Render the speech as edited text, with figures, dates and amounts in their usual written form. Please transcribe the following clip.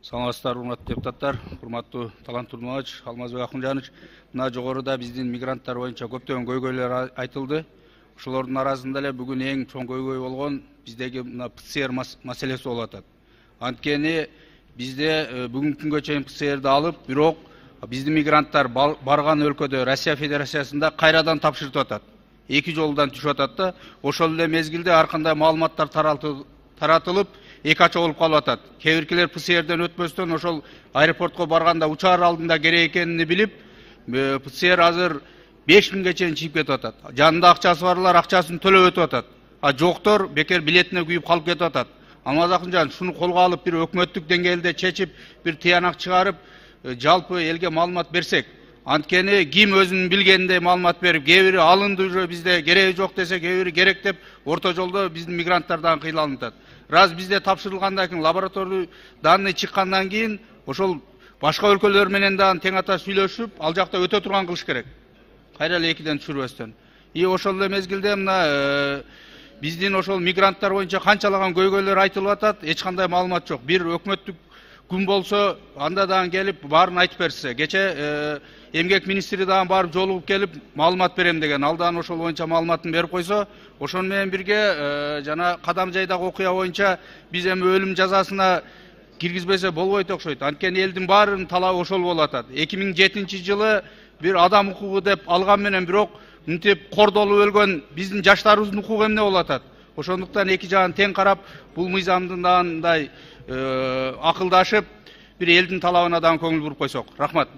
Саламатсыздар, урматтуу депутаттар, урматтуу Талант Турмач, Алмазбек Акунжанович. Мына жогоруда биздин мигранттар боюнча көптөгөн көйгөйлөр айтылды. Ошолордун арасында эле бүгүн эң чоң көйгөй болгон биздеги мына ПЦР маселеси болуп атат. Анткени бизде бүгүнкү күнгө чейин ПЦРди алып, бирок биздин мигранттар барган өлкөдө Россия Федерациясында кайрадан тапшыртып атат. Эки жолдан түшүп атат да, ошол эле мезгилде ар кандай маалыматтар таратылып, экача болуп калып атат. Кээ биркилер ПЦРден өтпөстөн ошол аэропортко барганда учаар алдында керек экенин билип, ПЦР азыр 5000ге чейин чыгып кетип атат. Жанында акчасы барлар акчасын төлөп өтүп атат. А жоктор бекер билетине күйүп калып кетип атат. Алмаз Акунжанович, шуну колго алып бир өкмөттүк деңгээлде чечип, бир тыянак чыгарып, жалпы элге маалымат берсек. Анткени ким өзүнүн билгениндей маалымат берип, кээ бири алынды уже бизде кереги жок десе, кээ бири керек деп орто жолдо биздин мигранттардан кыйланып атат. Раз бизде тапшырылгандан кийин, лаборатория данные чыккандан кийин, ошол башка өлкөлөр менен дагы тең ата сүйлөшүп, ал жакта өтө турган кылыш керек. Кайра эле экиден түшүрбөстөн. Ошол эле мезгилде мына биздин ошол мигранттар боюнча канчалаган көйгөйлөр айтылып атат, эч кандай маалымат жок. Бир өкмөттүк күн болсо, анда дагы келип баарын айтып берсе. Кече эмгек министри дагы барып жолугуп келип маалымат берем деген. Ал дагы ошол боюнча маалыматын берип койсо, ошону менен бирге жана кадам жайдагы окуя боюнча биз эми өлүм жазасына киргизбесе болбойт окшойт. Анткени элдин баарынын талабы ошол болуп атат. 2007-жылы бир адам укугу деп алган менен, бирок мынтип кордолуп өлгөн биздин жаштарыбыздын укугу эмне болуп атат? Ошондуктан эки жагын тең карап, бул мыйзамдын мындай акылдашып, бир элдин талабына дагы көңүл буруп койсок. Рахмат.